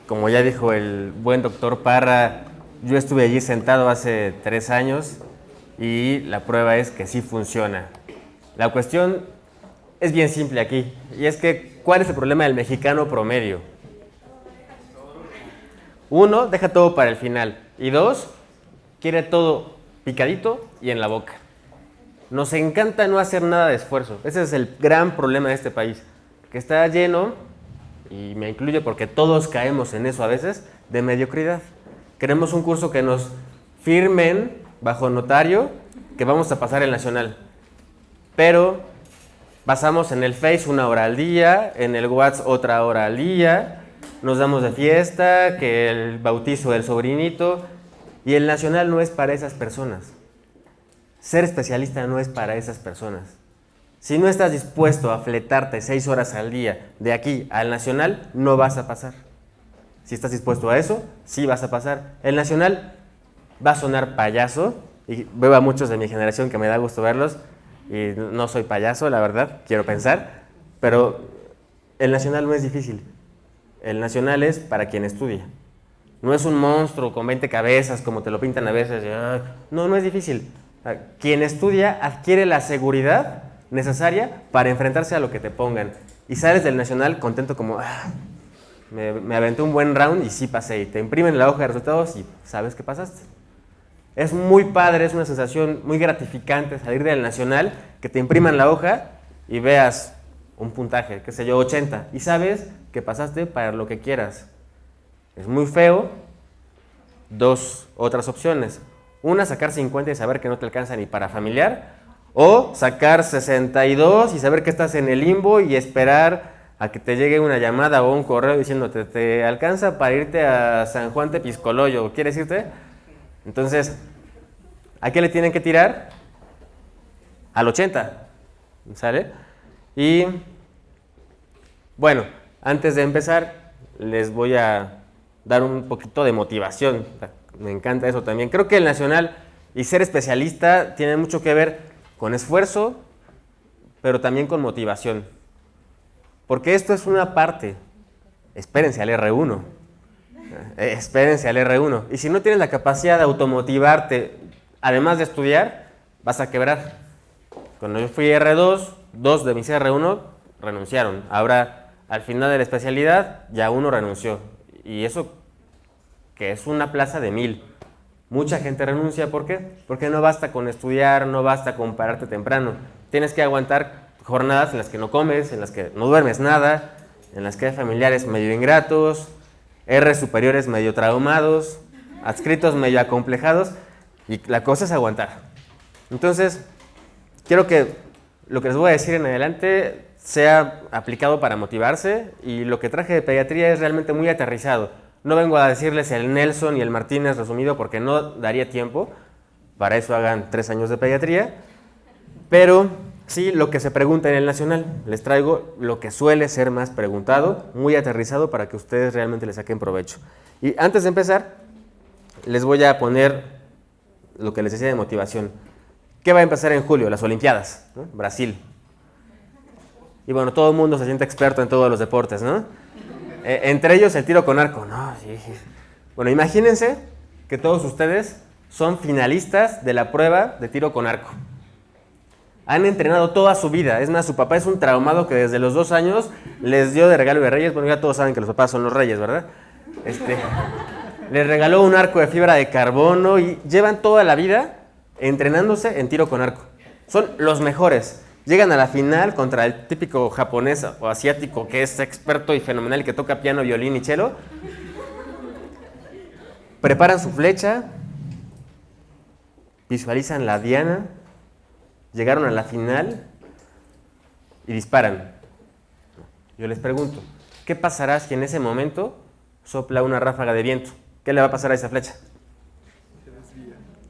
Como ya dijo el buen doctor Parra, yo estuve allí sentado hace 3 años y la prueba es que sí funciona. La cuestión es bien simple aquí, y es que, ¿cuál es el problema del mexicano promedio? 1, deja todo para el final, y 2, quiere todo picadito y en la boca. Nos encanta no hacer nada de esfuerzo. Ese es el gran problema de este país, que está lleno, y me incluyo porque todos caemos en eso a veces, de mediocridad. Queremos un curso que nos firmen bajo notario que vamos a pasar el nacional, pero pasamos en el Face 1 hora al día, en el WhatsApp otra hora al día, nos damos de fiesta, que el bautizo del sobrinito, y el nacional no es para esas personas. Ser especialista no es para esas personas. Si no estás dispuesto a fletarte 6 horas al día de aquí al nacional, no vas a pasar. Si estás dispuesto a eso, sí vas a pasar. El nacional va a sonar payaso, y veo a muchos de mi generación que me da gusto verlos, y no soy payaso, la verdad, quiero pensar, pero el nacional no es difícil. El nacional es para quien estudia. No es un monstruo con 20 cabezas como te lo pintan a veces. No, no es difícil. Quien estudia adquiere la seguridad necesaria para enfrentarse a lo que te pongan. Y sales del nacional contento como, me aventé un buen round y sí pasé. Y te imprimen la hoja de resultados y sabes que pasaste. Es muy padre, es una sensación muy gratificante salir del nacional, que te impriman la hoja y veas un puntaje, qué sé yo, 80. Y sabes que pasaste para lo que quieras. Es muy feo. 2 otras opciones. Una, sacar 50 y saber que no te alcanza ni para familiar. O sacar 62 y saber que estás en el limbo y esperar a que te llegue una llamada o un correo diciéndote te alcanza para irte a San Juan Tepiscoloyo. ¿Quieres irte? Entonces, ¿a qué le tienen que tirar? Al 80. ¿Sale? Y bueno, antes de empezar, les voy a dar un poquito de motivación. Me encanta eso también. Creo que el nacional y ser especialista tiene mucho que ver con esfuerzo, pero también con motivación. Porque esto es una parte. Espérense al R1. Espérense al R1. Y si no tienes la capacidad de automotivarte, además de estudiar, vas a quebrar. Cuando yo fui R2, 2 de mis R1 renunciaron. Ahora, al final de la especialidad, ya 1 renunció. Y eso que es una plaza de 1000. Mucha gente renuncia, ¿por qué? Porque no basta con estudiar, no basta con pararte temprano. Tienes que aguantar jornadas en las que no comes, en las que no duermes nada, en las que hay familiares medio ingratos, R superiores medio traumados, adscritos medio acomplejados, y la cosa es aguantar. Entonces, quiero que lo que les voy a decir en adelante sea aplicado para motivarse, y lo que traje de pediatría es realmente muy aterrizado. No vengo a decirles el Nelson y el Martínez resumido porque no daría tiempo. Para eso hagan 3 años de pediatría. Pero sí lo que se pregunta en el nacional. Les traigo lo que suele ser más preguntado, muy aterrizado para que ustedes realmente le saquen provecho. Y antes de empezar, les voy a poner lo que les decía de motivación. ¿Qué va a empezar en julio? Las Olimpiadas, ¿no? Brasil. Y bueno, todo el mundo se siente experto en todos los deportes, ¿no? Entre ellos el tiro con arco. No, sí. Bueno, imagínense que todos ustedes son finalistas de la prueba de tiro con arco. Han entrenado toda su vida. Es más, su papá es un traumado que desde los 2 años les dio de regalo de Reyes. Bueno, ya todos saben que los papás son los reyes, ¿verdad? Les regaló un arco de fibra de carbono y llevan toda la vida entrenándose en tiro con arco. Son los mejores. Llegan a la final contra el típico japonés o asiático que es experto y fenomenal y que toca piano, violín y cello. Preparan su flecha, visualizan la diana, llegaron a la final y disparan. Yo les pregunto, ¿qué pasará si en ese momento sopla una ráfaga de viento? ¿Qué le va a pasar a esa flecha?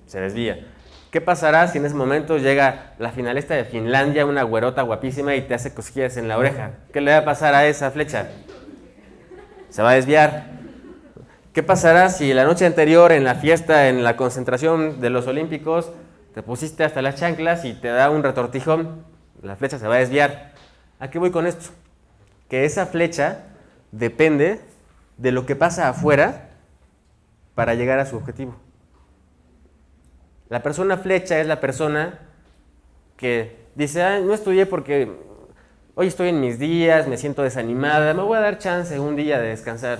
Se desvía. ¿Qué pasará si en ese momento llega la finalista de Finlandia, una güerota guapísima, y te hace cosquillas en la oreja? ¿Qué le va a pasar a esa flecha? Se va a desviar. ¿Qué pasará si la noche anterior en la fiesta, en la concentración de los Olímpicos, te pusiste hasta las chanclas y te da un retortijón? La flecha se va a desviar. ¿A qué voy con esto? Que esa flecha depende de lo que pasa afuera para llegar a su objetivo. La persona flecha es la persona que dice, "Ay, no estudié porque hoy estoy en mis días, me siento desanimada, me voy a dar chance un día de descansar.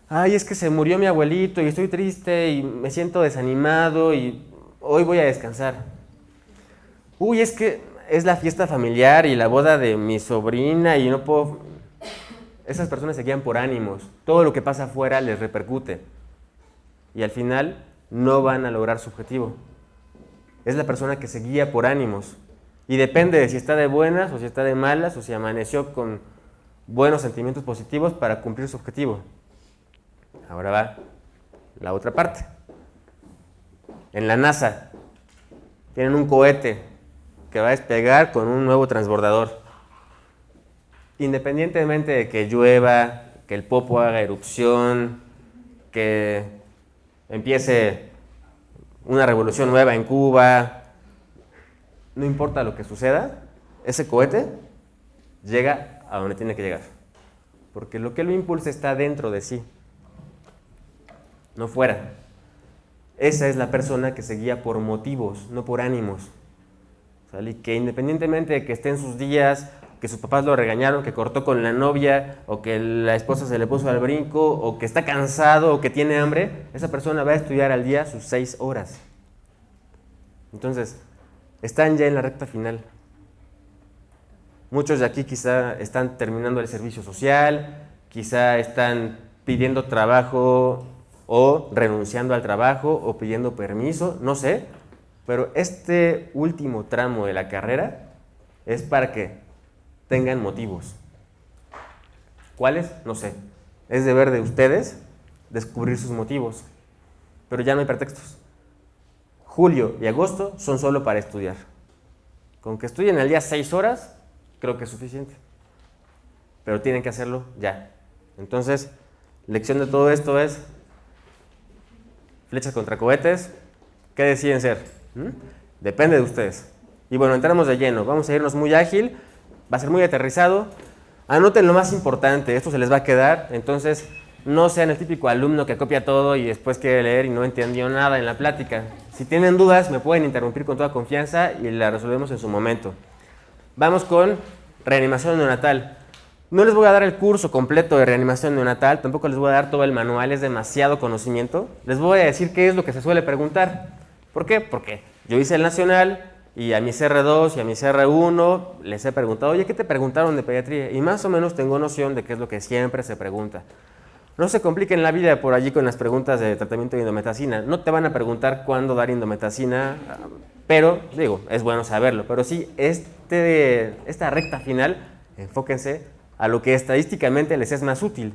Ay, es que se murió mi abuelito y estoy triste y me siento desanimado y hoy voy a descansar. Uy, es que es la fiesta familiar y la boda de mi sobrina y no puedo..." Esas personas se guían por ánimos. Todo lo que pasa afuera les repercute. Y al final no van a lograr su objetivo. Es la persona que se guía por ánimos. Y depende de si está de buenas o si está de malas o si amaneció con buenos sentimientos positivos para cumplir su objetivo. Ahora va la otra parte. En la NASA tienen un cohete que va a despegar con un nuevo transbordador. Independientemente de que llueva, que el Popo haga erupción, que empiece una revolución nueva en Cuba, no importa lo que suceda, ese cohete llega a donde tiene que llegar. Porque lo que lo impulsa está dentro de sí, no fuera. Esa es la persona que se guía por motivos, no por ánimos. ¿Sale? Y que independientemente de que esté en sus días, que sus papás lo regañaron, que cortó con la novia, o que la esposa se le puso al brinco, o que está cansado, o que tiene hambre, esa persona va a estudiar al día sus 6 horas. Entonces, están ya en la recta final. Muchos de aquí quizá están terminando el servicio social, quizá están pidiendo trabajo o renunciando al trabajo o pidiendo permiso, no sé, pero este último tramo de la carrera es para que tengan motivos. ¿Cuáles? No sé. Es deber de ustedes descubrir sus motivos, pero ya no hay pretextos. Julio y agosto son solo para estudiar. Con que estudien al día 6 horas, creo que es suficiente. Pero tienen que hacerlo ya. Entonces, lección de todo esto es flechas contra cohetes. ¿Qué deciden ser? Depende de ustedes. Y bueno, entramos de lleno. Vamos a irnos muy ágil. Va a ser muy aterrizado. Anoten lo más importante. Esto se les va a quedar. Entonces, no sean el típico alumno que copia todo y después quiere leer y no entendió nada en la plática. Si tienen dudas, me pueden interrumpir con toda confianza y la resolvemos en su momento. Vamos con reanimación neonatal. No les voy a dar el curso completo de reanimación neonatal, tampoco les voy a dar todo el manual, es demasiado conocimiento. Les voy a decir qué es lo que se suele preguntar. ¿Por qué? Porque yo hice el nacional y a mis R2 y a mis R1 les he preguntado, oye, ¿qué te preguntaron de pediatría? Y más o menos tengo noción de qué es lo que siempre se pregunta. No se compliquen la vida por allí con las preguntas de tratamiento de indometacina. No te van a preguntar cuándo dar indometacina, pero, digo, es bueno saberlo. Pero sí, esta recta final, enfóquense a lo que estadísticamente les es más útil.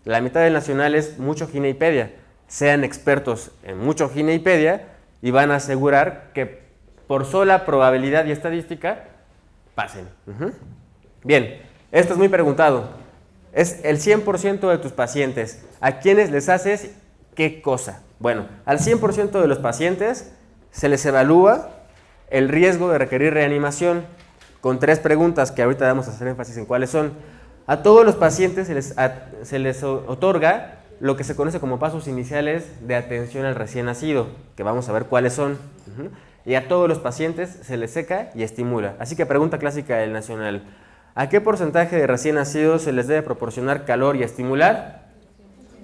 La mitad del nacional es mucho Gineipedia. Sean expertos en mucho Gineipedia y van a asegurar que por sola probabilidad y estadística pasen. Bien, esto es muy preguntado. Es el 100% de tus pacientes. ¿A quiénes les haces qué cosa? Bueno, al 100% de los pacientes se les evalúa el riesgo de requerir reanimación con 3 preguntas que ahorita vamos a hacer énfasis en cuáles son. A todos los pacientes se les otorga lo que se conoce como pasos iniciales de atención al recién nacido, que vamos a ver cuáles son. Y a todos los pacientes se les seca y estimula. Así que pregunta clásica del nacional. ¿A qué porcentaje de recién nacidos se les debe proporcionar calor y estimular?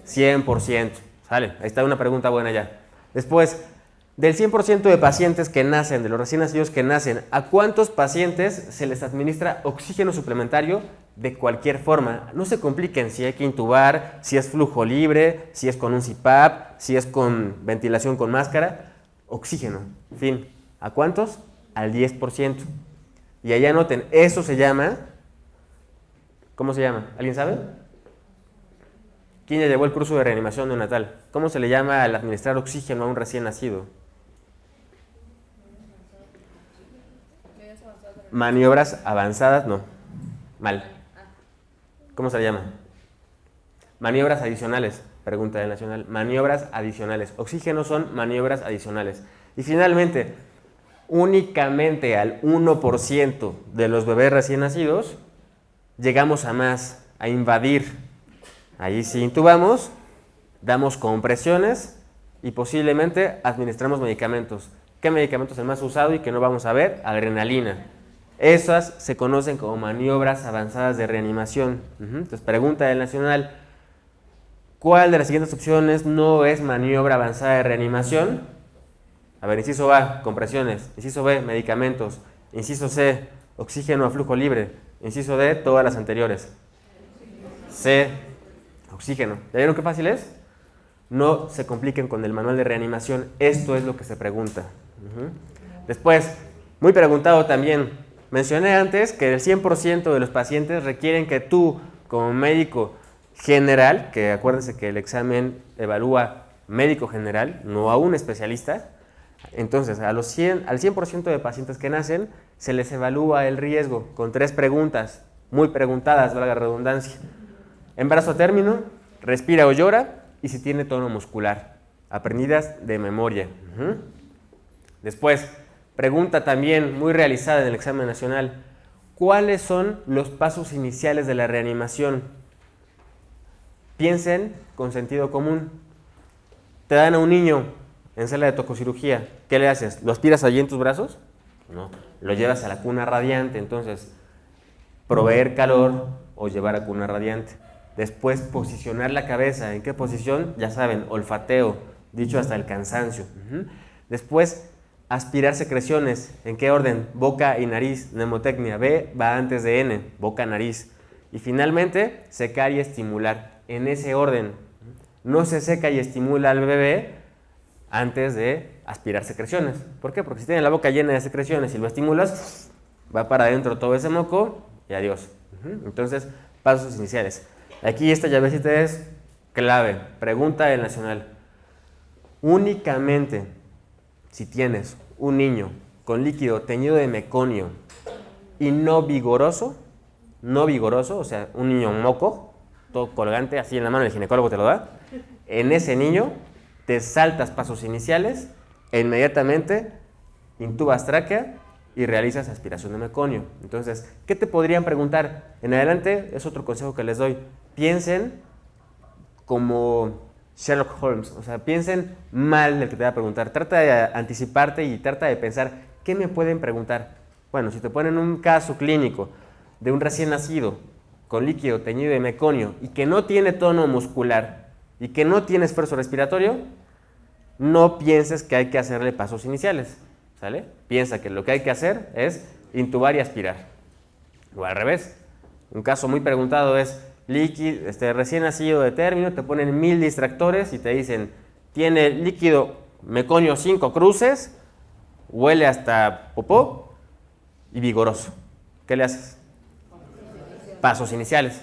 100%. Sale, ahí está una pregunta buena ya. Después, del 100% de pacientes que nacen, de los recién nacidos que nacen, ¿a cuántos pacientes se les administra oxígeno suplementario de cualquier forma? No se compliquen si hay que intubar, si es flujo libre, si es con un CPAP, si es con ventilación con máscara. Oxígeno, fin. ¿A cuántos? Al 10%. Y allá anoten, eso se llama... ¿Cómo se llama? ¿Alguien sabe? ¿Quién ya llevó el curso de reanimación neonatal? ¿Cómo se le llama al administrar oxígeno a un recién nacido? Maniobras avanzadas, no. Mal. ¿Cómo se le llama? Maniobras adicionales, pregunta del nacional. Maniobras adicionales. Oxígeno son maniobras adicionales. Y finalmente, únicamente al 1% de los bebés recién nacidos llegamos a más, a invadir Ahí sí intubamos, damos compresiones y posiblemente administramos medicamentos. ¿Qué medicamento es el más usado y que no vamos a ver? Adrenalina. Esas se conocen como maniobras avanzadas de reanimación. Entonces, pregunta del Nacional, ¿cuál de las siguientes opciones no es maniobra avanzada de reanimación? A ver, inciso A, compresiones. Inciso B, medicamentos. Inciso C, oxígeno a flujo libre. Inciso D, todas las anteriores. C, oxígeno. ¿Ya vieron qué fácil es? No se compliquen con el manual de reanimación. Esto es lo que se pregunta. Después, muy preguntado también. Mencioné antes que el 100% de los pacientes requieren que tú, como médico general, que acuérdense que el examen evalúa médico general, no a un especialista, entonces al 100% de pacientes que nacen se les evalúa el riesgo con 3 preguntas, muy preguntadas, valga la redundancia. Embarazo a término, respira o llora y si tiene tono muscular, aprendidas de memoria. Después, pregunta también muy realizada en el examen nacional, ¿cuáles son los pasos iniciales de la reanimación? Piensen con sentido común. Te dan a un niño en sala de tococirugía, ¿qué le haces? ¿Lo aspiras allí en tus brazos? No, lo llevas a la cuna radiante, entonces proveer calor o llevar a cuna radiante. Después posicionar la cabeza, ¿en qué posición? Ya saben, olfateo, dicho hasta el cansancio. Después aspirar secreciones, ¿en qué orden? Boca y nariz, mnemotecnia, B va antes de N, boca, nariz. Y finalmente, secar y estimular, en ese orden. No se seca y estimula al bebé antes de aspirar secreciones. ¿Por qué? Porque si tiene la boca llena de secreciones y lo estimulas, va para adentro todo ese moco y adiós. Entonces, pasos iniciales. Aquí esta llavecita es clave. Pregunta del Nacional. Únicamente si tienes un niño con líquido teñido de meconio y no vigoroso, o sea, un niño moco, todo colgante, así en la mano el ginecólogo te lo da, en ese niño te saltas pasos iniciales e inmediatamente intubas tráquea y realizas aspiración de meconio. Entonces, ¿qué te podrían preguntar? En adelante es otro consejo que les doy. Piensen como Sherlock Holmes, o sea, piensen mal del que te va a preguntar. Trata de anticiparte y trata de pensar, ¿qué me pueden preguntar? Bueno, si te ponen un caso clínico de un recién nacido con líquido teñido de meconio y que no tiene tono muscular y que no tiene esfuerzo respiratorio, no pienses que hay que hacerle pasos iniciales, ¿sale? Piensa que lo que hay que hacer es intubar y aspirar. O al revés. Un caso muy preguntado es líquido, recién nacido de término, te ponen 1000 distractores y te dicen, tiene líquido meconio 5 cruces, huele hasta popó y vigoroso. ¿Qué le haces? Pasos iniciales.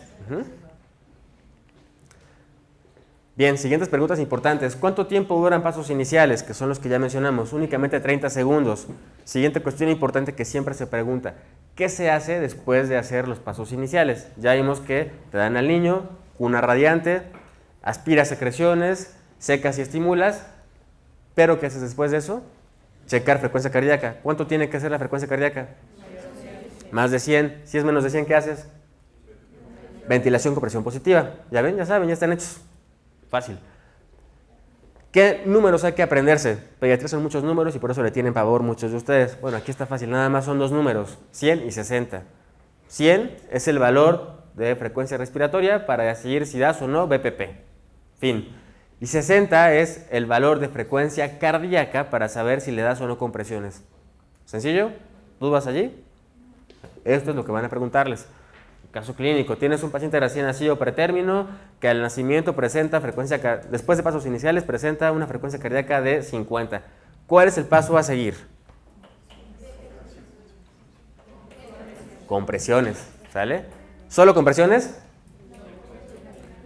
Bien, siguientes preguntas importantes. ¿Cuánto tiempo duran pasos iniciales? Que son los que ya mencionamos. Únicamente 30 segundos. Siguiente cuestión importante que siempre se pregunta. ¿Qué se hace después de hacer los pasos iniciales? Ya vimos que te dan al niño, cuna radiante, aspiras secreciones, secas y estimulas. ¿Pero qué haces después de eso? Checar frecuencia cardíaca. ¿Cuánto tiene que ser la frecuencia cardíaca? Más de 100. Si es menos de 100, ¿qué haces? Ventilación con presión positiva. ¿Ya ven? Ya saben, ya están hechos. Fácil. ¿Qué números hay que aprenderse? Pediatría son muchos números y por eso le tienen pavor muchos de ustedes. Bueno, aquí está fácil, nada más son 2 números, 100 y 60. 100 es el valor de frecuencia respiratoria para decidir si das o no BPP. Fin. Y 60 es el valor de frecuencia cardíaca para saber si le das o no compresiones. ¿Sencillo? ¿Dudas allí? Esto es lo que van a preguntarles. Caso clínico, tienes un paciente recién nacido pretérmino que al nacimiento presenta frecuencia, después de pasos iniciales presenta una frecuencia cardíaca de 50. ¿Cuál es el paso a seguir? Compresiones, ¿sale? ¿Solo compresiones?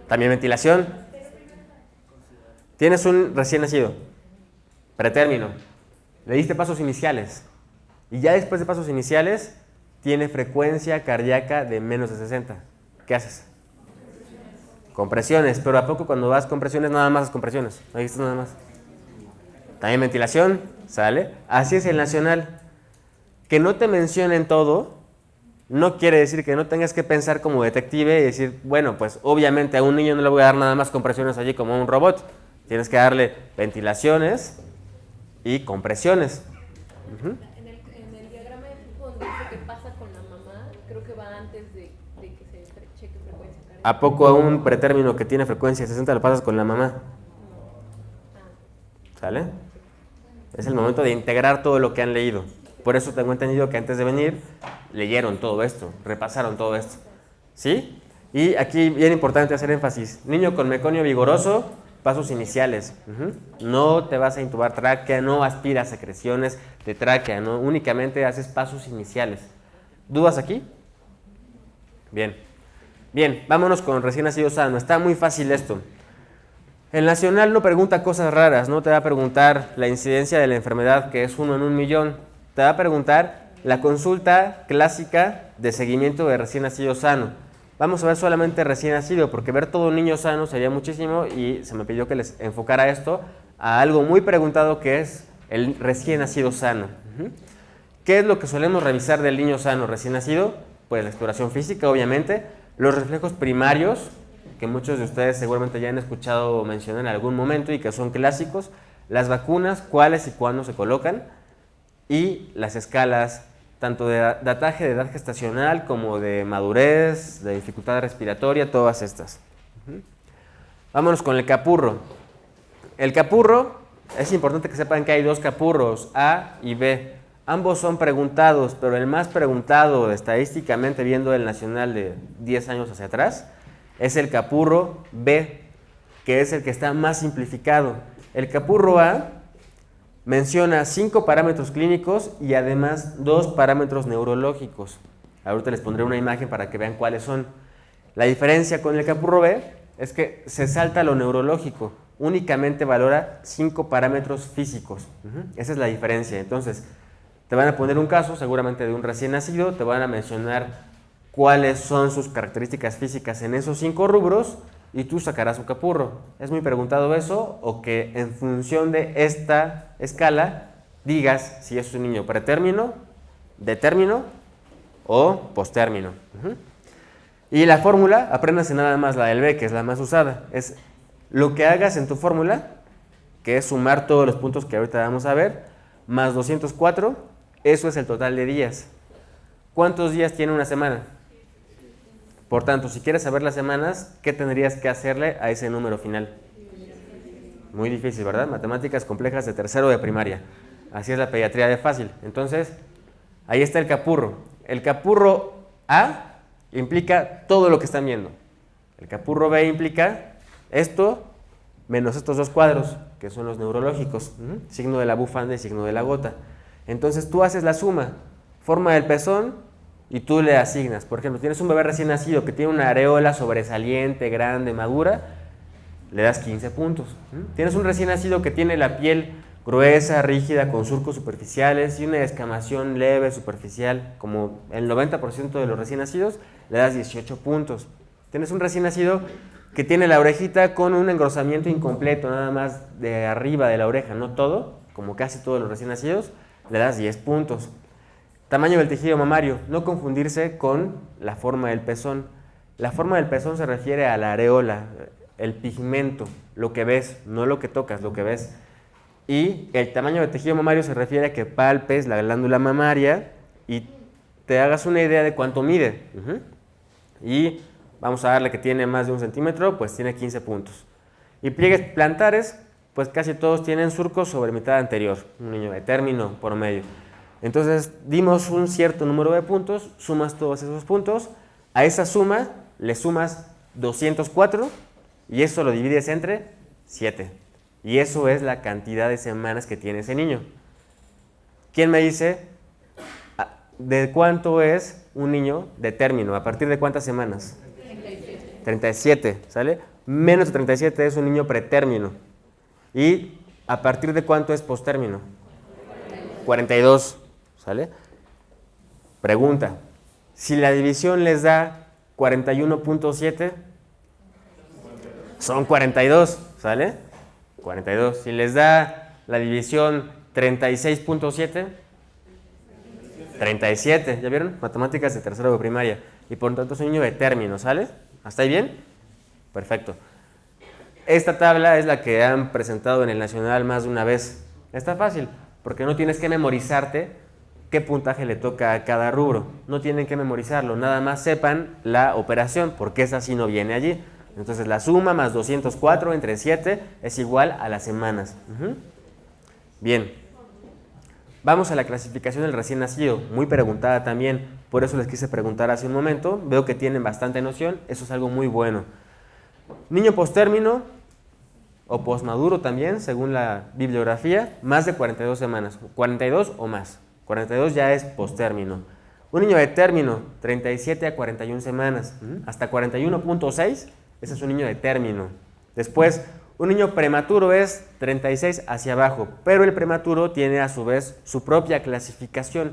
También ventilación. Tienes un recién nacido, pretérmino, le diste pasos iniciales y ya después de pasos iniciales tiene frecuencia cardíaca de menos de 60. ¿Qué haces? Compresiones, pero ¿a poco cuando vas compresiones nada más compresiones? Ahí está nada más. También ventilación, ¿sale? Así es el nacional. Que no te mencionen todo No quiere decir que no tengas que pensar como detective y decir, bueno, pues obviamente a un niño no le voy a dar nada más compresiones allí como a un robot. Tienes que darle ventilaciones y compresiones. En el diagrama de flujo donde dice que pasa con la mamá, creo que va antes de que se cheque frecuencia cardíaca. ¿A poco a un pretérmino que tiene frecuencia 60 lo pasas con la mamá? ¿Sale? Es el momento de integrar todo lo que han leído. Por eso tengo entendido que antes de venir leyeron todo esto, repasaron todo esto. ¿Sí? Y aquí bien importante hacer énfasis. Niño con meconio vigoroso, pasos iniciales. No te vas a intubar tráquea, no aspiras secreciones de tráquea, no, únicamente haces pasos iniciales. ¿Dudas aquí? Bien. Bien, vámonos con recién nacido sano. Está muy fácil esto. El nacional no pregunta cosas raras, no te va a preguntar la incidencia de la enfermedad, que es 1 en 1.000.000. Te va a preguntar la consulta clásica de seguimiento de recién nacido sano. Vamos a ver solamente recién nacido, porque ver todo un niño sano sería muchísimo y se me pidió que les enfocara esto a algo muy preguntado que es el recién nacido sano. ¿Qué es lo que solemos revisar del niño sano recién nacido? Pues la exploración física, obviamente, los reflejos primarios, que muchos de ustedes seguramente ya han escuchado mencionar en algún momento y que son clásicos, las vacunas, cuáles y cuándo se colocan, y las escalas tanto de dataje de edad gestacional como de madurez, de dificultad respiratoria, todas estas. Vámonos con el capurro. El capurro, es importante que sepan que hay dos capurros, A y B. Ambos son preguntados, pero el más preguntado estadísticamente viendo el nacional de 10 años hacia atrás es el capurro B, que es el que está más simplificado. El capurro A menciona 5 parámetros clínicos y además 2 parámetros neurológicos. Ahorita les pondré una imagen para que vean cuáles son. La diferencia con el capurro B es que se salta lo neurológico, únicamente valora 5 parámetros físicos. Esa es la diferencia. Entonces, te van a poner un caso, seguramente de un recién nacido, te van a mencionar cuáles son sus características físicas en esos 5 rubros y tú sacarás un capurro. ¿Es muy preguntado eso? O que en función de esta escala digas si es un niño pretérmino, detérmino o postérmino. Y la fórmula, apréndase nada más la del B, que es la más usada. Es lo que hagas en tu fórmula, que es sumar todos los puntos que ahorita vamos a ver, más 204, eso es el total de días. ¿Cuántos días tiene una semana? Por tanto, si quieres saber las semanas, ¿qué tendrías que hacerle a ese número final? Muy difícil, ¿verdad? Matemáticas complejas de tercero de primaria. Así es la pediatría de fácil. Entonces, ahí está el capurro. El capurro A implica todo lo que están viendo. El capurro B implica esto menos estos dos cuadros, que son los neurológicos. Signo de la bufanda y signo de la gota. Entonces, tú haces la suma. Forma del pezón y tú le asignas. Por ejemplo, tienes un bebé recién nacido que tiene una areola sobresaliente, grande, madura, le das 15 puntos. Tienes un recién nacido que tiene la piel gruesa, rígida, con surcos superficiales y una descamación leve, superficial, como el 90% de los recién nacidos, le das 18 puntos. Tienes un recién nacido que tiene la orejita con un engrosamiento incompleto, nada más de arriba de la oreja, no todo, como casi todos los recién nacidos, le das 10 puntos. Tamaño del tejido mamario, no confundirse con la forma del pezón. La forma del pezón se refiere a la areola, el pigmento, lo que ves, no lo que tocas, lo que ves. Y el tamaño del tejido mamario se refiere a que palpes la glándula mamaria y te hagas una idea de cuánto mide. Y vamos a darle que tiene más de 1 centímetro, pues tiene 15 puntos. Y pliegues plantares, pues casi todos tienen surcos sobre mitad anterior, un niño de término por medio. Entonces dimos un cierto número de puntos, sumas todos esos puntos, a esa suma le sumas 204 y eso lo divides entre 7. Y eso es la cantidad de semanas que tiene ese niño. ¿Quién me dice de cuánto es un niño de término? ¿A partir de cuántas semanas? 37. 37, ¿sale? Menos de 37 es un niño pretérmino. ¿Y a partir de cuánto es postérmino? 42. ¿Sale? Pregunta, si la división les da 41.7, son 42, ¿sale? 42. Si les da la división 36.7, 37, ¿ya vieron? Matemáticas de tercero de primaria. Y por lo tanto es un niño de término, ¿sale? ¿Hasta ahí bien? Perfecto. Esta tabla es la que han presentado en el Nacional más de una vez. Está fácil, porque no tienes que memorizarte qué puntaje le toca a cada rubro. No tienen que memorizarlo, nada más sepan la operación, porque esa sí no viene allí. Entonces la suma más 204 entre 7 es igual a las semanas. Bien. Vamos a la clasificación del recién nacido, muy preguntada también, por eso les quise preguntar hace un momento. Veo que tienen bastante noción, eso es algo muy bueno. Niño postérmino o posmaduro también, según la bibliografía, más de 42 semanas, 42 o más. 42 ya es postérmino. Un niño de término, 37 a 41 semanas, hasta 41.6, ese es un niño de término. Después, un niño prematuro es 36 hacia abajo, pero el prematuro tiene a su vez su propia clasificación.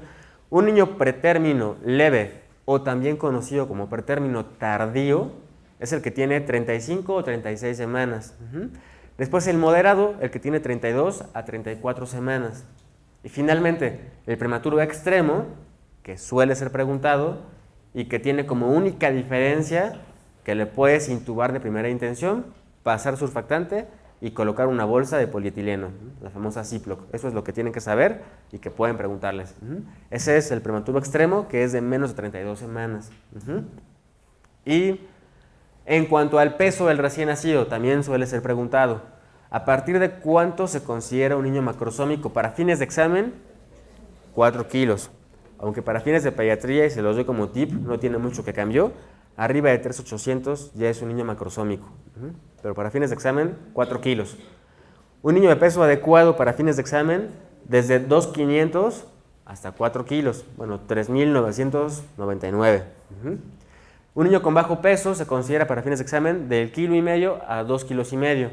Un niño pretérmino leve, o también conocido como pretérmino tardío, es el que tiene 35 o 36 semanas. Después el moderado, el que tiene 32 a 34 semanas. Y finalmente, el prematuro extremo, que suele ser preguntado y que tiene como única diferencia que le puedes intubar de primera intención, pasar surfactante y colocar una bolsa de polietileno, la famosa Ziploc. Eso es lo que tienen que saber y que pueden preguntarles. Ese es el prematuro extremo, que es de menos de 32 semanas. Y en cuanto al peso del recién nacido, también suele ser preguntado. ¿A partir de cuánto se considera un niño macrosómico? Para fines de examen, 4 kilos. Aunque para fines de pediatría, y se los doy como tip, no tiene mucho que cambió, arriba de 3,800 ya es un niño macrosómico. Pero para fines de examen, 4 kilos. Un niño de peso adecuado para fines de examen, desde 2,500 hasta 4 kilos. Bueno, 3,999. Un niño con bajo peso se considera para fines de examen del 1,5 kg a 2,5 kg.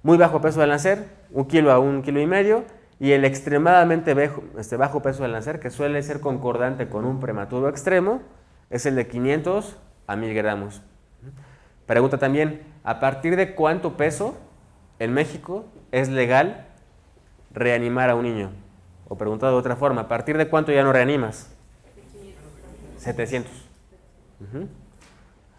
Muy bajo peso al nacer, 1 kilo a 1,5 kg. Y el extremadamente bajo peso al nacer, que suele ser concordante con un prematuro extremo, es el de 500 a 1,000 gramos. Pregunta también, ¿a partir de cuánto peso en México es legal reanimar a un niño? O preguntado de otra forma, ¿a partir de cuánto ya no reanimas? 700.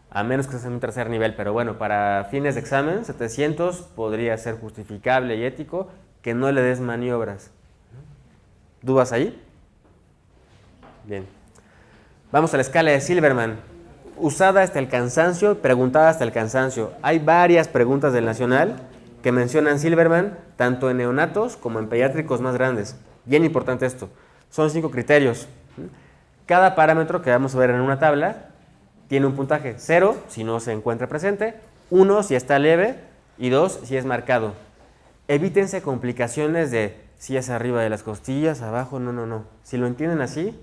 A menos que sea en un tercer nivel, pero bueno, para fines de examen, 700 podría ser justificable y ético que no le des maniobras. ¿Dudas ahí? Bien. Vamos a la escala de Silverman. Usada hasta el cansancio, preguntada hasta el cansancio. Hay varias preguntas del Nacional que mencionan Silverman, tanto en neonatos como en pediátricos más grandes. Bien importante esto. Son 5 criterios. Cada parámetro que vamos a ver en una tabla tiene un puntaje. 0 si no se encuentra presente, 1 si está leve y 2 si es marcado. Evítense complicaciones de si es arriba de las costillas, abajo, no. Si lo entienden así,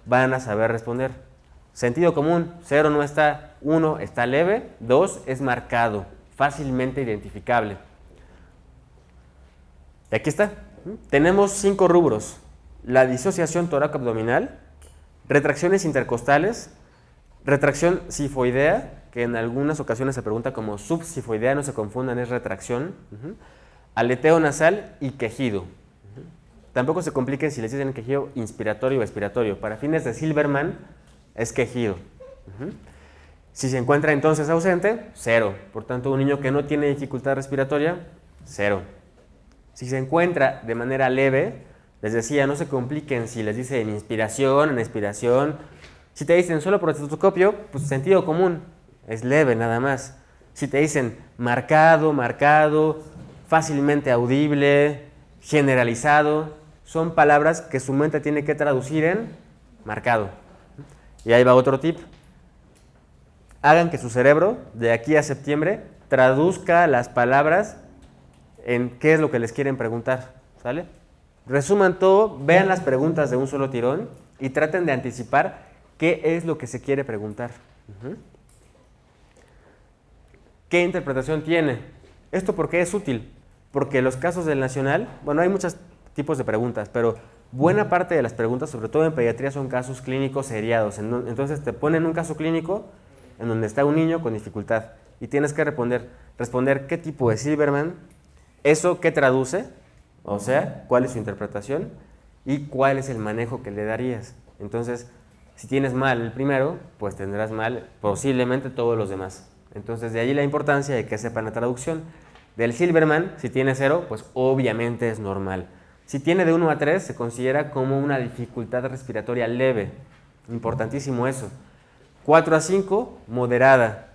van a saber responder. Sentido común, 0 no está, 1 está leve, 2 es marcado, fácilmente identificable. Y aquí está. Tenemos 5 rubros. La disociación torácico-abdominal, retracciones intercostales, retracción sifoidea, que en algunas ocasiones se pregunta como subsifoidea, no se confundan, es retracción. Aleteo nasal y quejido. Tampoco se compliquen si les dicen quejido inspiratorio o expiratorio. Para fines de Silverman es quejido. Si se encuentra entonces ausente, 0. Por tanto, un niño que no tiene dificultad respiratoria, 0. Si se encuentra de manera leve, les decía, no se compliquen si les dicen inspiración, en expiración. Si te dicen solo por estetoscopio, pues sentido común, es leve nada más. Si te dicen marcado, fácilmente audible, generalizado, son palabras que su mente tiene que traducir en marcado. Y ahí va otro tip. Hagan que su cerebro, de aquí a septiembre, traduzca las palabras en qué es lo que les quieren preguntar, ¿sale? Resuman todo, vean las preguntas de un solo tirón y traten de anticipar qué es lo que se quiere preguntar. ¿Qué interpretación tiene? ¿Esto por qué es útil? Porque los casos del Nacional, bueno, hay muchos tipos de preguntas, pero buena parte de las preguntas, sobre todo en pediatría, son casos clínicos seriados. Entonces te ponen un caso clínico en donde está un niño con dificultad y tienes que responder qué tipo de Silverman, eso qué traduce, o sea, cuál es su interpretación y cuál es el manejo que le darías. Entonces, si tienes mal el primero, pues tendrás mal posiblemente todos los demás. Entonces, de ahí la importancia de que sepan la traducción. Del Silberman, si tiene 0, pues obviamente es normal. Si tiene de 1 a 3, se considera como una dificultad respiratoria leve. Importantísimo eso. 4 a 5, moderada.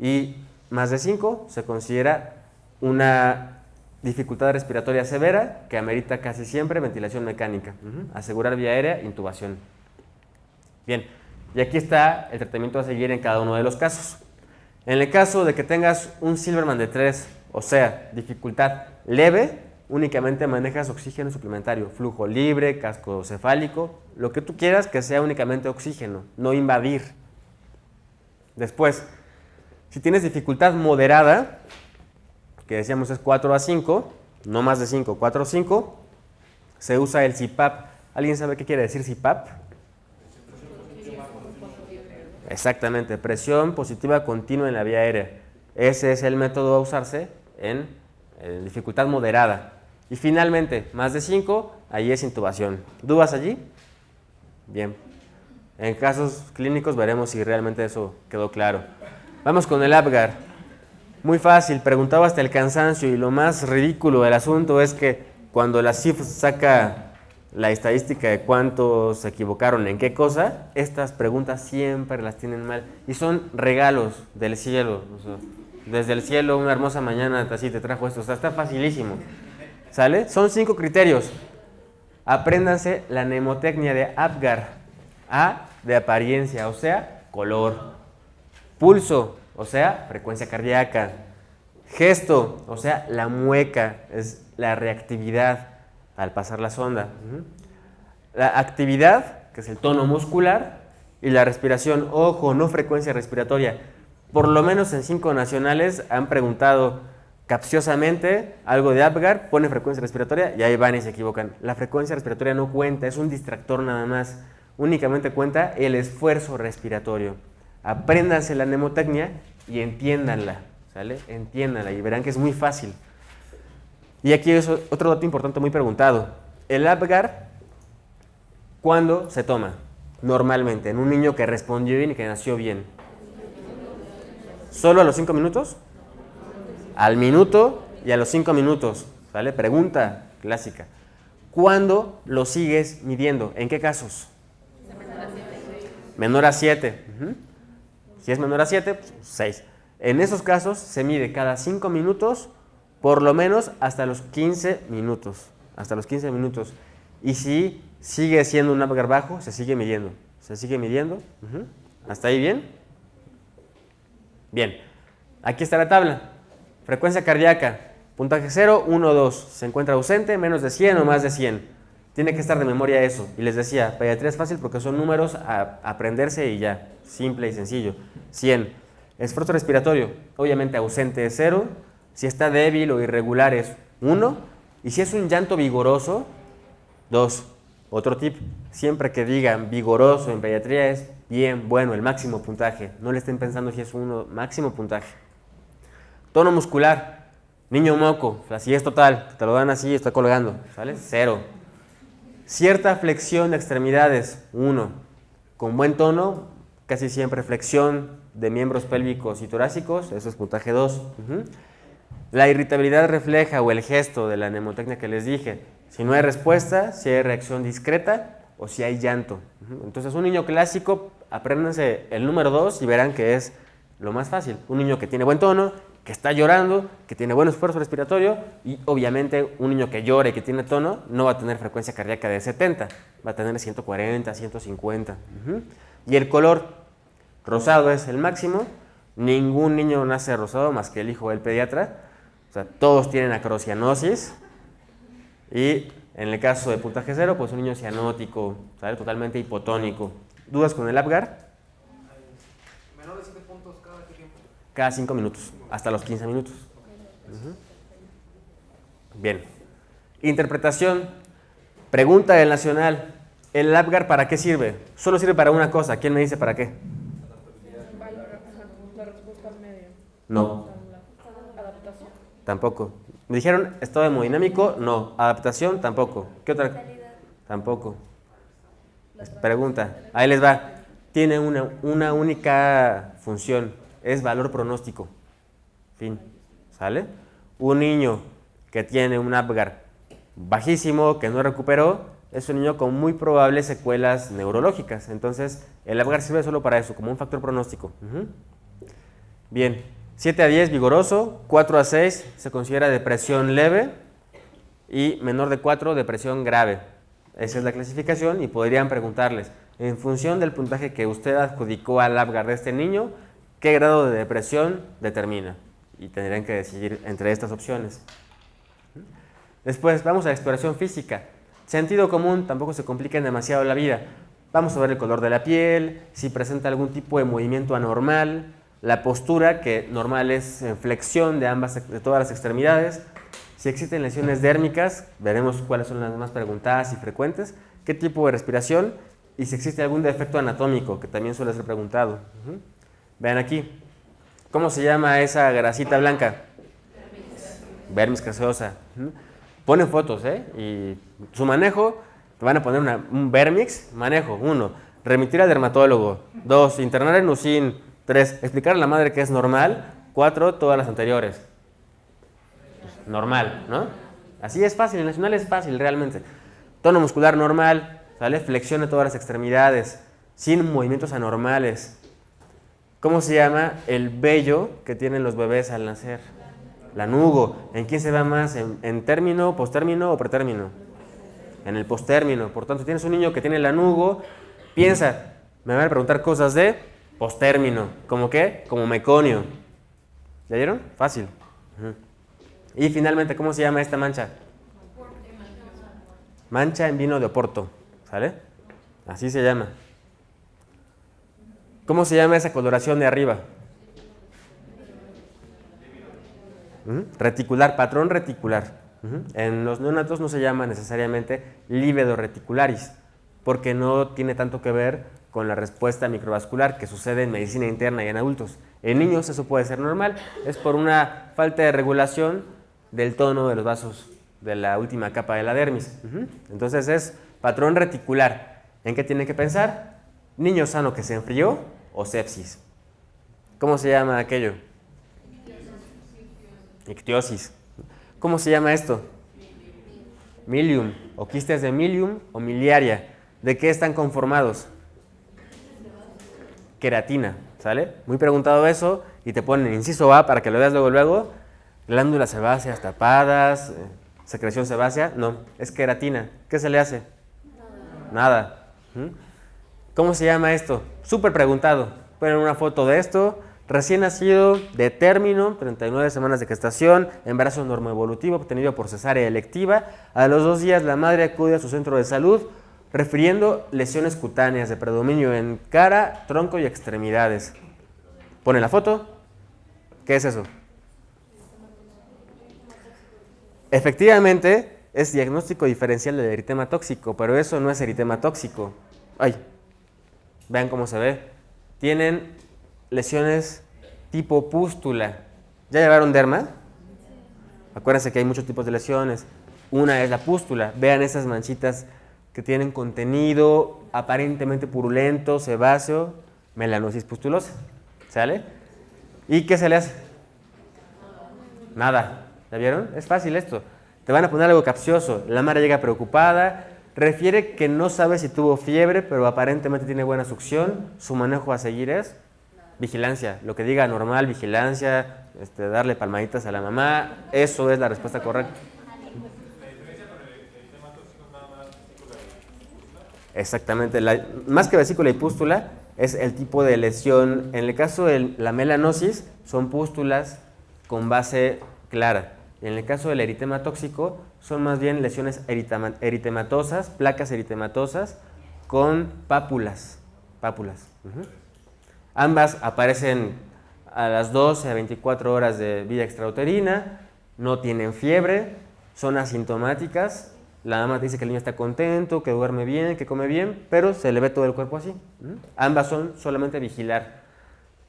Y más de 5 se considera una dificultad respiratoria severa que amerita casi siempre ventilación mecánica. Asegurar vía aérea, intubación. Bien, y aquí está el tratamiento a seguir en cada uno de los casos. En el caso de que tengas un Silberman de 3, o sea, dificultad leve, únicamente manejas oxígeno suplementario, flujo libre, casco cefálico, lo que tú quieras que sea únicamente oxígeno, no invadir. Después, si tienes dificultad moderada, que decíamos es 4 a 5, no más de 5, 4 o 5, se usa el CPAP. ¿Alguien sabe qué quiere decir CPAP? Exactamente, presión positiva continua en la vía aérea. Ese es el método a usarse en dificultad moderada. Y finalmente, más de 5, ahí es intubación. ¿Dudas allí? Bien. En casos clínicos veremos si realmente eso quedó claro. Vamos con el Apgar. Muy fácil, preguntaba hasta el cansancio, y lo más ridículo del asunto es que cuando la CIF saca la estadística de cuántos se equivocaron en qué cosa, estas preguntas siempre las tienen mal. Y son regalos del cielo. O sea, desde el cielo, una hermosa mañana, así te trajo esto. O sea, está facilísimo. ¿Sale? Son 5 criterios. Apréndanse la mnemotecnia de Apgar. A, de apariencia, o sea, color. Pulso, o sea, frecuencia cardíaca. Gesto, o sea, la mueca, es la reactividad al pasar la sonda. La actividad, que es el tono muscular, y la respiración. Ojo, no frecuencia respiratoria. Por lo menos en 5 nacionales han preguntado capciosamente algo de Apgar, pone frecuencia respiratoria y ahí van y se equivocan. La frecuencia respiratoria no cuenta, es un distractor nada más. Únicamente cuenta el esfuerzo respiratorio. Apréndanse la mnemotecnia y entiéndanla, ¿sale? Entiéndanla y verán que es muy fácil. Y aquí es otro dato importante muy preguntado. El Apgar, ¿cuándo se toma? Normalmente, en un niño que respondió bien y que nació bien. ¿Solo a los 5 minutos? Al minuto y a los 5 minutos, ¿sale? Pregunta clásica. ¿Cuándo lo sigues midiendo? ¿En qué casos? Menor a 7. Si es menor a 7, pues 6. En esos casos se mide cada 5 minutos, por lo menos hasta los 15 minutos. Hasta los 15 minutos. Y si sigue siendo un Apgar bajo, se sigue midiendo. Se sigue midiendo. ¿Hasta ahí bien? Bien. Aquí está la tabla. Frecuencia cardíaca. Puntaje 0, 1, 2. Se encuentra ausente, menos de 100 o más de 100. Tiene que estar de memoria eso. Y les decía, pediatría es fácil porque son números a aprenderse y ya. Simple y sencillo. 100. Esfuerzo respiratorio. Obviamente ausente es 0. Si está débil o irregular es 1. Y si es un llanto vigoroso, 2. Otro tip. Siempre que digan vigoroso en pediatría es bien, bueno, el máximo puntaje. No le estén pensando si es 1, máximo puntaje. Tono muscular. Niño moco. Así es total. Te lo dan así, está colgando. ¿Sale? 0. Cierta flexión de extremidades, 1. Con buen tono, casi siempre flexión de miembros pélvicos y torácicos, eso es puntaje 2. La irritabilidad refleja o el gesto de la mnemotecnia que les dije. Si no hay respuesta, si hay reacción discreta o si hay llanto. Entonces, un niño clásico, apréndanse el número 2 y verán que es lo más fácil. Un niño que tiene buen tono, que está llorando, que tiene buen esfuerzo respiratorio y obviamente un niño que llore y que tiene tono no va a tener frecuencia cardíaca de 70, va a tener 140, 150. Y el color rosado es el máximo. Ningún niño nace rosado más que el hijo del pediatra. O sea, todos tienen acrocianosis. Y en el caso de puntaje 0, pues un niño cianótico, ¿sale? Totalmente hipotónico. ¿Dudas con el Apgar? Menor de 7 puntos cada tiempo. Cada 5 minutos, hasta los 15 minutos. Bien. Interpretación. Pregunta del Nacional. ¿El Apgar para qué sirve? Solo sirve para una cosa. ¿Quién me dice para qué? La respuesta media. No. La adaptación. Tampoco. Me dijeron estado hemodinámico, no. Adaptación, tampoco. ¿Qué otra? Tampoco. Pregunta, ahí les va. Tiene una única función, es valor pronóstico. Fin. ¿Sale? Un niño que tiene un Apgar bajísimo, que no recuperó, es un niño con muy probables secuelas neurológicas. Entonces, el Apgar sirve solo para eso, como un factor pronóstico. Bien, 7 a 10 vigoroso, 4 a 6 se considera depresión leve y menor de 4 depresión grave. Esa es la clasificación y podrían preguntarles, en función del puntaje que usted adjudicó al Apgar de este niño, ¿qué grado de depresión determina? Y tendrían que decidir entre estas opciones. Después vamos a la exploración física. Sentido común, tampoco se compliquen demasiado la vida. Vamos a ver el color de la piel, si presenta algún tipo de movimiento anormal, la postura, que normal es flexión de todas las extremidades. Si existen lesiones dérmicas, veremos cuáles son las más preguntadas y frecuentes, qué tipo de respiración y si existe algún defecto anatómico, que también suele ser preguntado. Vean aquí, ¿cómo se llama esa grasita blanca? Vermis caseosa. Ponen fotos, y su manejo, te van a poner un Vermix, manejo, 1, remitir al dermatólogo, 2, internar en UCIN, 3, explicar a la madre que es normal, 4, todas las anteriores. Normal, ¿no? Así es fácil, el nacional es fácil realmente. Tono muscular normal, ¿sale? Flexión de todas las extremidades, sin movimientos anormales. ¿Cómo se llama el vello que tienen los bebés al nacer? Lanugo. ¿En quién se va más? ¿En término, postérmino o pretérmino? En el postérmino. Por tanto, tienes un niño que tiene lanugo, piensa, me van a preguntar cosas de postérmino. ¿Cómo qué? Como meconio. ¿Ya vieron? Fácil. Y finalmente, ¿cómo se llama esta mancha? Mancha en vino de Oporto. ¿Sale? Así se llama. ¿Cómo se llama esa coloración de arriba? Reticular, patrón reticular. En los neonatos no se llama necesariamente lívedo reticularis, porque no tiene tanto que ver con la respuesta microvascular que sucede en medicina interna y en adultos. En niños eso puede ser normal, es por una falta de regulación del tono de los vasos de la última capa de la dermis. Entonces es patrón reticular. ¿En qué tienen que pensar? Niño sano que se enfrió o sepsis. ¿Cómo se llama aquello? Ictiosis. ¿Cómo se llama esto? Milium, o quistes de milium o miliaria. ¿De qué están conformados? Queratina, ¿sale? Muy preguntado eso, y te ponen inciso A para que lo veas luego, glándulas sebáceas tapadas, secreción sebácea. No, es queratina. ¿Qué se le hace? Nada. ¿Cómo se llama esto? Súper preguntado. Ponen una foto de esto. Recién nacido, de término, 39 semanas de gestación, embarazo normoevolutivo obtenido por cesárea electiva. A los 2 días la madre acude a su centro de salud refiriendo lesiones cutáneas de predominio en cara, tronco y extremidades. Pone la foto. ¿Qué es eso? Efectivamente, es diagnóstico diferencial del eritema tóxico, pero eso no es eritema tóxico. Ay, vean cómo se ve. Tienen lesiones tipo pústula. ¿Ya llevaron derma? Acuérdense que hay muchos tipos de lesiones. Una es la pústula. Vean esas manchitas que tienen contenido aparentemente purulento, sebáceo, melanosis pustulosa. ¿Sale? ¿Y qué se le hace? Nada. ¿Ya vieron? Es fácil esto. Te van a poner algo capcioso. La madre llega preocupada, refiere que no sabe si tuvo fiebre, pero aparentemente tiene buena succión. Su manejo a seguir es vigilancia. Lo que diga normal, vigilancia, darle palmaditas a la mamá, eso es la respuesta correcta. Exactamente. Más que vesícula y pústula, es el tipo de lesión. En el caso de la melanosis, son pústulas con base clara. En el caso del eritema tóxico, son más bien lesiones eritematosas, placas eritematosas con pápulas. Ambas aparecen a las 12 a 24 horas de vida extrauterina, no tienen fiebre, son asintomáticas. La mamá te dice que el niño está contento, que duerme bien, que come bien, pero se le ve todo el cuerpo así. Ambas son solamente vigilar.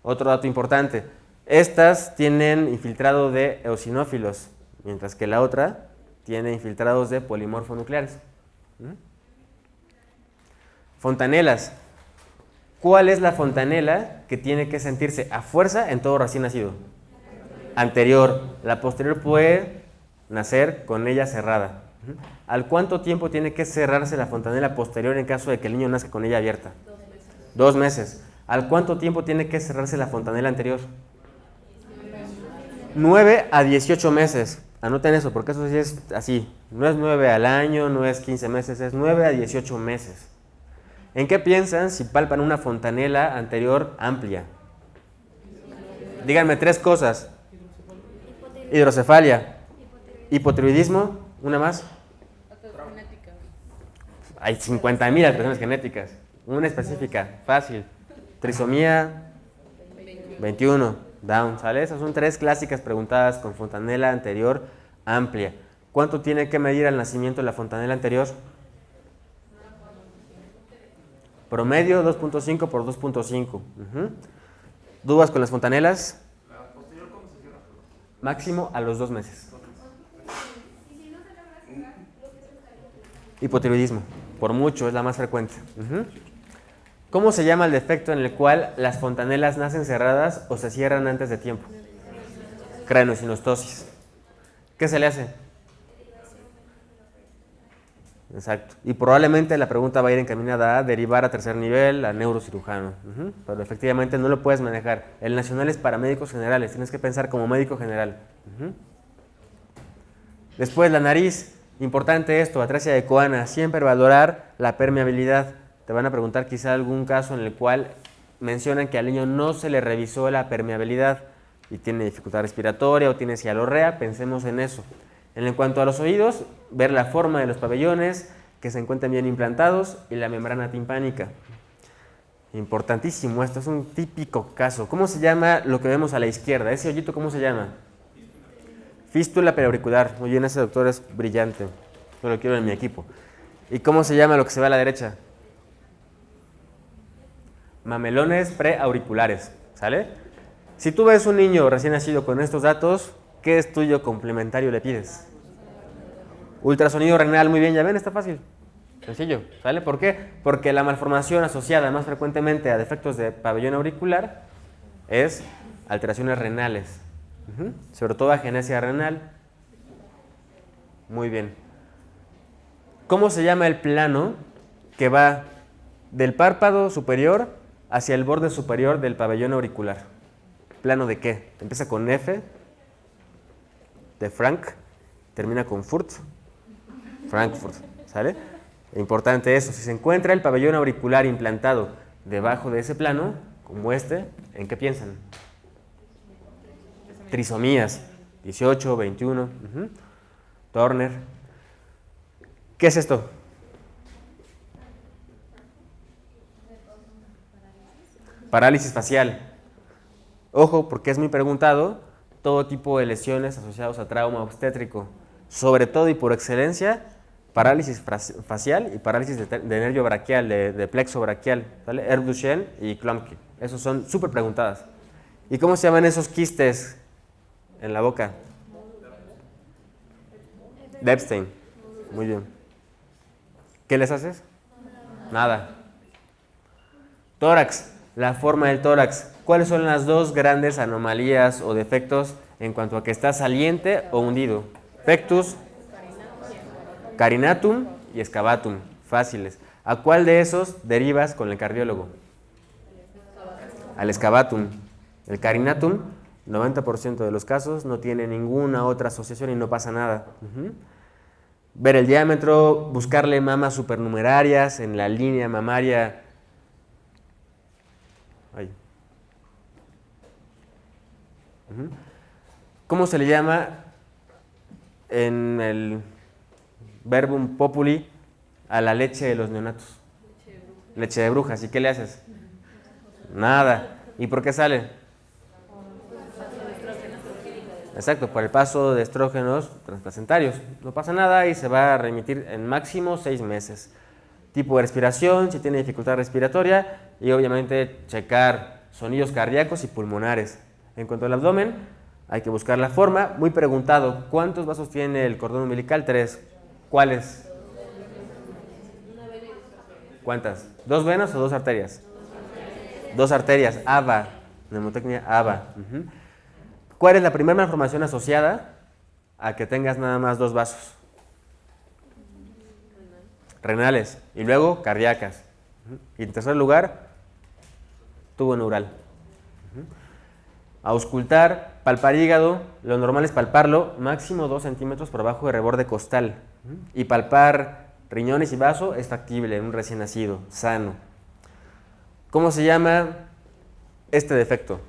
Otro dato importante, estas tienen infiltrado de eosinófilos, mientras que la otra tiene infiltrados de polimorfonucleares. Fontanelas. ¿Cuál es la fontanela que tiene que sentirse a fuerza en todo recién nacido? Anterior. La posterior puede nacer con ella cerrada. ¿Al cuánto tiempo tiene que cerrarse la fontanela posterior en caso de que el niño nazca con ella abierta? 2 meses. ¿Al cuánto tiempo tiene que cerrarse la fontanela anterior? 9 a 18 meses. Anoten eso, porque eso sí es así. No es 9 al año, no es 15 meses, es 9 a 18 meses. ¿En qué piensan si palpan una fontanela anterior amplia? Díganme 3 cosas. Hidrocefalia. Hipotiroidismo. ¿Una más? Genética. Hay 50,000 alteraciones genéticas. Una específica, fácil. Trisomía 21, Down, ¿sale? Esas son 3 clásicas preguntadas con fontanela anterior amplia. ¿Cuánto tiene que medir al nacimiento la fontanela anterior? Promedio 2.5 por 2.5. ¿Dudas con las fontanelas? Máximo a los 2 meses. Hipotiroidismo, por mucho, es la más frecuente. ¿Cómo se llama el defecto en el cual las fontanelas nacen cerradas o se cierran antes de tiempo? Craneosinostosis. ¿Qué se le hace? Exacto. Y probablemente la pregunta va a ir encaminada a derivar a 3er nivel, a neurocirujano. Pero efectivamente no lo puedes manejar. El nacional es para médicos generales, tienes que pensar como médico general. Después la nariz. Importante esto, atrasia de Coana, siempre valorar la permeabilidad. Te van a preguntar quizá algún caso en el cual mencionan que al niño no se le revisó la permeabilidad y tiene dificultad respiratoria o tiene cialorrea, pensemos en eso. En cuanto a los oídos, ver la forma de los pabellones, que se encuentren bien implantados y la membrana timpánica. Importantísimo, esto es un típico caso. ¿Cómo se llama lo que vemos a la izquierda? ¿Ese hoyito cómo se llama? Fístula periauricular. Muy bien, ese doctor es brillante. Yo lo quiero en mi equipo. ¿Y cómo se llama lo que se ve a la derecha? Mamelones preauriculares. ¿Sale? Si tú ves un niño recién nacido con estos datos, ¿qué estudio complementario le pides? Ultrasonido renal. Muy bien, ya ven, está fácil. Sencillo. ¿Sale? ¿Por qué? Porque la malformación asociada más frecuentemente a defectos de pabellón auricular es alteraciones renales. Sobre todo agenesia renal. Muy bien. ¿Cómo se llama el plano que va del párpado superior hacia el borde superior del pabellón auricular? ¿Plano de qué? Empieza con F, de Frank, termina con Furt, Frankfurt, ¿sale? Importante eso, si se encuentra el pabellón auricular implantado debajo de ese plano, como este, ¿en qué piensan? Trisomías, 18, 21, Turner. ¿Qué es esto? Parálisis facial. Ojo, porque es muy preguntado, todo tipo de lesiones asociadas a trauma obstétrico, sobre todo y por excelencia, parálisis facial y parálisis de nervio braquial, de plexo braquial, ¿vale? Herb Duchenne y Klumpke. Esos son súper preguntadas. ¿Y cómo se llaman esos quistes en la boca? De Epstein. Muy bien. ¿Qué les haces? Nada. Tórax. La forma del tórax. ¿Cuáles son las 2 grandes anomalías o defectos en cuanto a que está saliente o hundido? Pectus, carinatum y excavatum. Fáciles. ¿A cuál de esos derivas con el cardiólogo? Al excavatum. El carinatum, 90% de los casos, no tiene ninguna otra asociación y no pasa nada. Ver el diámetro, buscarle mamas supernumerarias en la línea mamaria. Ahí. ¿Cómo se le llama en el verbum populi a la leche de los neonatos? Leche de brujas. ¿Y qué le haces? Nada. ¿Y por qué sale? Exacto, por el paso de estrógenos transplacentarios. No pasa nada y se va a remitir en máximo 6 meses. Tipo de respiración, si tiene dificultad respiratoria y obviamente checar sonidos cardíacos y pulmonares. En cuanto al abdomen, hay que buscar la forma. Muy preguntado, ¿cuántos vasos tiene el cordón umbilical? 3. ¿Cuáles? ¿Cuántas? ¿Dos venas o dos arterias? Dos arterias, AVA, mnemotecnia AVA. ¿Cuál es la primera malformación asociada a que tengas nada más dos vasos? Renales. Y luego cardíacas. Y en tercer lugar, tubo neural. Auscultar, palpar hígado, lo normal es palparlo máximo 2 centímetros por abajo de reborde costal. Y palpar riñones y vaso es factible en un recién nacido, sano. ¿Cómo se llama este defecto?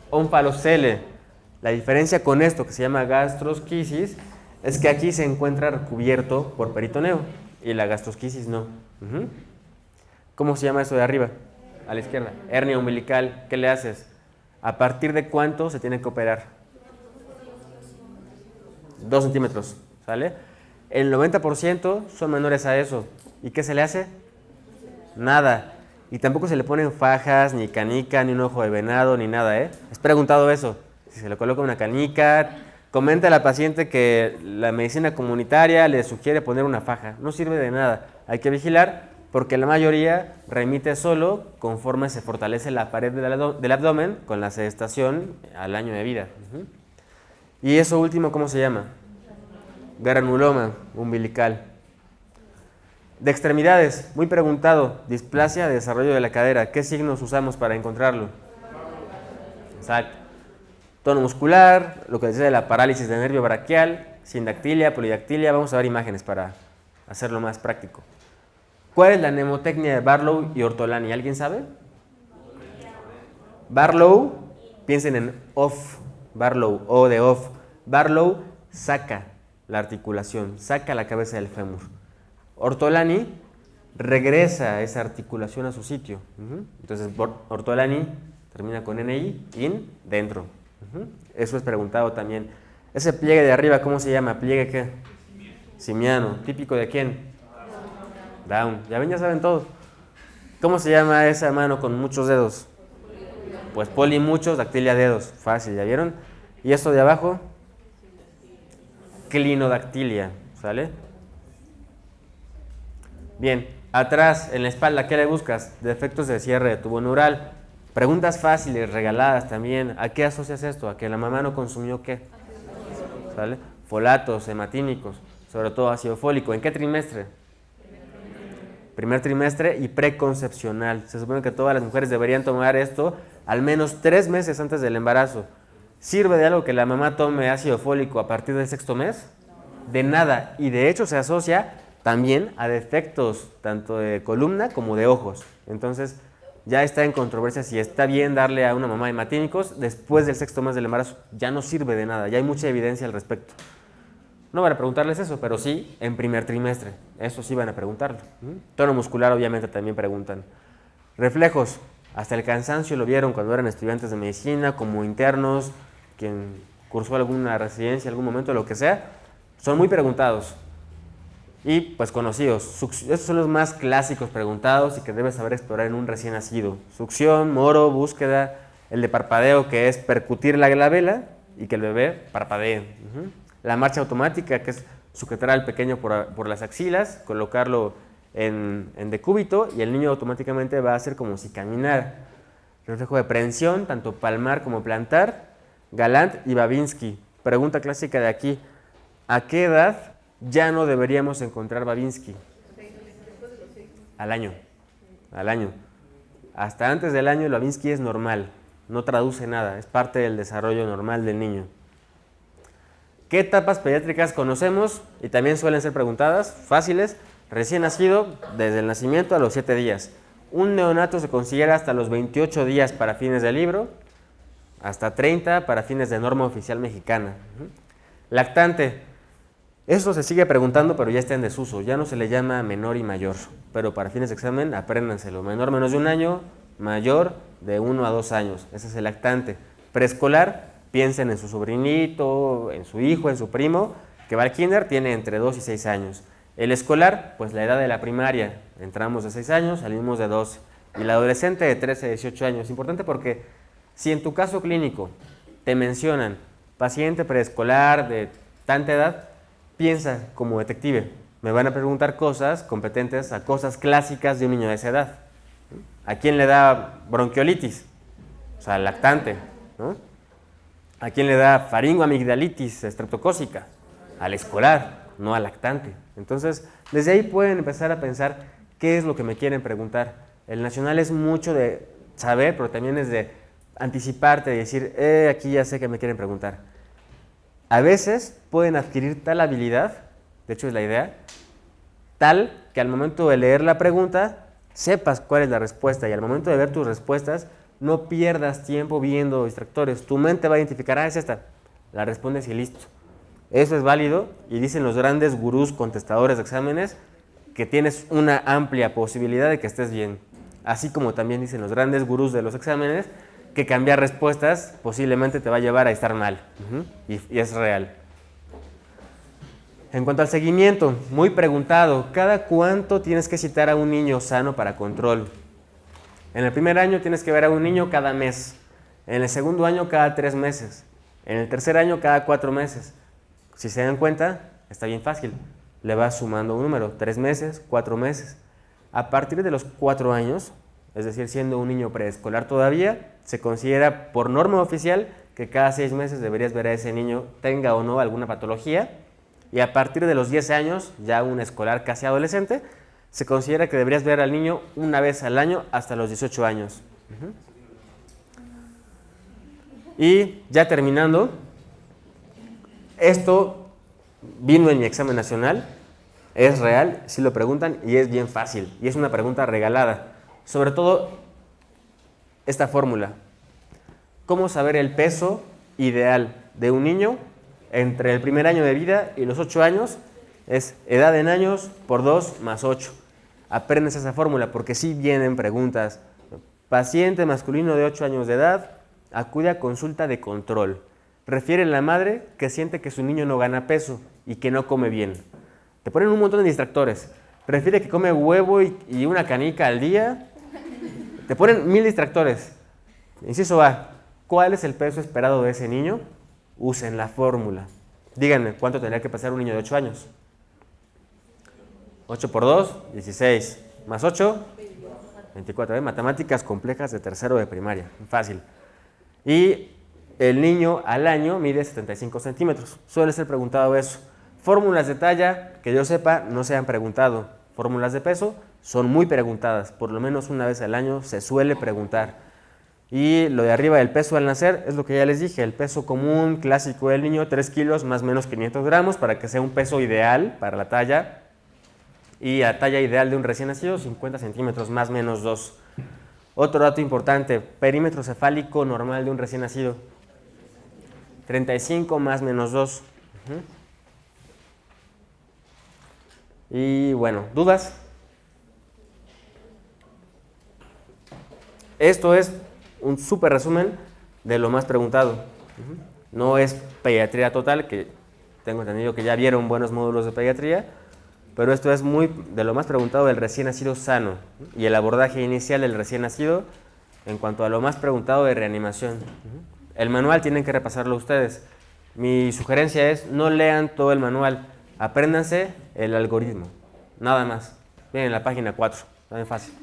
Omphalocele. La diferencia con esto que se llama gastrosquisis es que aquí se encuentra recubierto por peritoneo y la gastrosquisis no. ¿Cómo se llama eso de arriba? A la izquierda. Hernia umbilical. ¿Qué le haces? ¿A partir de cuánto se tiene que operar? 2 centímetros. ¿Sale? El 90% son menores a eso. ¿Y qué se le hace? Nada. Y tampoco se le ponen fajas, ni canica, ni un ojo de venado, ni nada, ¿eh? ¿Has preguntado eso? Si se le coloca una canica, comenta a la paciente que la medicina comunitaria le sugiere poner una faja. No sirve de nada. Hay que vigilar porque la mayoría remite solo conforme se fortalece la pared del abdomen con la sedestación al año de vida. Y eso último, ¿cómo se llama? Granuloma umbilical. De extremidades, muy preguntado, displasia de desarrollo de la cadera. ¿Qué signos usamos para encontrarlo? Exacto. Tono muscular, lo que decía de la parálisis de nervio braquial, sindactilia, polidactilia. Vamos a ver imágenes para hacerlo más práctico. ¿Cuál es la mnemotecnia de Barlow y Ortolani? ¿Alguien sabe? Barlow, piensen en off, Barlow, O de off. Barlow saca la articulación, saca la cabeza del fémur. Ortolani regresa esa articulación a su sitio. Entonces, Ortolani termina con NI, in, dentro. Eso es preguntado también. Ese pliegue de arriba, ¿cómo se llama? ¿Pliegue qué? Simiano. ¿Típico de quién? Down. Ya ven, ya saben todo. ¿Cómo se llama esa mano con muchos dedos? Pues poli muchos, dactilia dedos. Fácil, ¿ya vieron? ¿Y esto de abajo? Clinodactilia. ¿Sale? Bien. Atrás, en la espalda, ¿qué le buscas? Defectos de cierre de tubo neural. Preguntas fáciles, regaladas también. ¿A qué asocias esto? ¿A que la mamá no consumió qué? ¿Sale? Folatos, hematínicos, sobre todo ácido fólico. ¿En qué trimestre? Primer trimestre y preconcepcional. Se supone que todas las mujeres deberían tomar esto al menos 3 meses antes del embarazo. ¿Sirve de algo que la mamá tome ácido fólico a partir del 6º mes? De nada. Y de hecho se asocia también a defectos tanto de columna como de ojos. Entonces, ya está en controversia si está bien darle a una mamá hematínicos después del 6º mes del embarazo. Ya no sirve de nada, ya hay mucha evidencia al respecto. No van a preguntarles eso, pero sí en primer trimestre. Eso sí van a preguntarlo. Tono muscular obviamente también preguntan. Reflejos, hasta el cansancio lo vieron cuando eran estudiantes de medicina, como internos, quien cursó alguna residencia, algún momento, lo que sea. Son muy preguntados. Y pues conocidos. Estos son los más clásicos preguntados y que debes saber explorar en un recién nacido. Succión, moro, búsqueda, el de parpadeo, que es percutir la glabela y que el bebé parpadee. La marcha automática, que es sujetar al pequeño por las axilas, colocarlo en decúbito y el niño automáticamente va a hacer como si caminara. Reflejo de prehensión, tanto palmar como plantar. Galant y Babinski. Pregunta clásica de aquí. ¿A qué edad ya no deberíamos encontrar Babinski? Al año. Al año. Hasta antes del año el Babinski es normal. No traduce nada. Es parte del desarrollo normal del niño. ¿Qué etapas pediátricas conocemos? Y también suelen ser preguntadas, fáciles. Recién nacido, desde el nacimiento a los 7 días. Un neonato se considera hasta los 28 días para fines de libro, hasta 30 para fines de norma oficial mexicana. Lactante. Eso se sigue preguntando, pero ya está en desuso. Ya no se le llama menor y mayor. Pero para fines de examen, apréndanselo. Menor menos de 1 año, mayor de 1 a 2 años. Ese es el lactante. Preescolar, piensen en su sobrinito, en su hijo, en su primo, que va al kinder, tiene entre 2 y 6 años. El escolar, pues la edad de la primaria. Entramos de 6 años, salimos de 12. Y el adolescente de 13 a 18 años. Importante porque si en tu caso clínico te mencionan paciente preescolar de tanta edad, piensa como detective. me van a preguntar cosas competentes a cosas clásicas de un niño de esa edad. ¿A quién le da bronquiolitis? O sea, al lactante, ¿no? ¿A quién le da faringoamigdalitis estreptocócica? Al escolar, no al lactante. Entonces, desde ahí pueden empezar a pensar qué es lo que me quieren preguntar. El nacional es mucho de saber, pero también es de anticiparte, de decir, aquí ya sé que me quieren preguntar. A veces pueden adquirir tal habilidad, de hecho es la idea, tal que al momento de leer la pregunta sepas cuál es la respuesta y al momento de ver tus respuestas no pierdas tiempo viendo distractores. Tu mente va a identificar, es esta, la respondes y listo. Eso es válido y dicen los grandes gurús contestadores de exámenes que tienes una amplia posibilidad de que estés bien. Así como también dicen los grandes gurús de los exámenes que cambiar respuestas posiblemente te va a llevar a estar mal. Y es real. En cuanto al seguimiento, muy preguntado, ¿cada cuánto tienes que citar a un niño sano para control? En el primer año tienes que ver a un niño cada mes. En el segundo año cada 3 meses. En el tercer año cada 4 meses. Si se dan cuenta, está bien fácil. Le vas sumando un número, 3 meses, 4 meses. A partir de los 4 años, es decir, siendo un niño preescolar todavía, se considera por norma oficial que cada 6 meses deberías ver a ese niño, tenga o no alguna patología. Y a partir de los 10 años, ya un escolar casi adolescente, se considera que deberías ver al niño una vez al año hasta los 18 años. Y ya terminando, esto vino en mi examen nacional, es real, si lo preguntan y es bien fácil. Y es una pregunta regalada. Sobre todo esta fórmula. ¿Cómo saber el peso ideal de un niño entre el primer año de vida y los 8 años? Es edad en años por 2 más 8. Aprendes esa fórmula porque sí vienen preguntas. Paciente masculino de 8 años de edad acude a consulta de control. Refiere a la madre que siente que su niño no gana peso y que no come bien. Te ponen un montón de distractores. Refiere que come huevo y una canica al día. Te ponen 1000 distractores. Inciso A. ¿Cuál es el peso esperado de ese niño? Usen la fórmula. Díganme, ¿cuánto tendría que pesar un niño de 8 años? 8 por 2, 16. Más 8, 24. Matemáticas complejas de tercero de primaria. Fácil. Y el niño al año mide 75 centímetros. Suele ser preguntado eso. Fórmulas de talla, que yo sepa, no se han preguntado. Fórmulas de peso son muy preguntadas. Por lo menos una vez al año se suele preguntar. Y lo de arriba del peso al nacer es lo que ya les dije. El peso común clásico del niño, 3 kilos más o menos 500 gramos para que sea un peso ideal para la talla. Y la talla ideal de un recién nacido, 50 centímetros más o menos 2. Otro dato importante, perímetro cefálico normal de un recién nacido, 35 más o menos 2. Y bueno, ¿dudas? Esto es un súper resumen de lo más preguntado. No es pediatría total, que tengo entendido que ya vieron buenos módulos de pediatría, pero esto es muy de lo más preguntado del recién nacido sano y el abordaje inicial del recién nacido en cuanto a lo más preguntado de reanimación. El manual tienen que repasarlo ustedes. Mi sugerencia es no lean todo el manual, apréndanse el algoritmo, nada más. Miren la página 4, está bien fácil.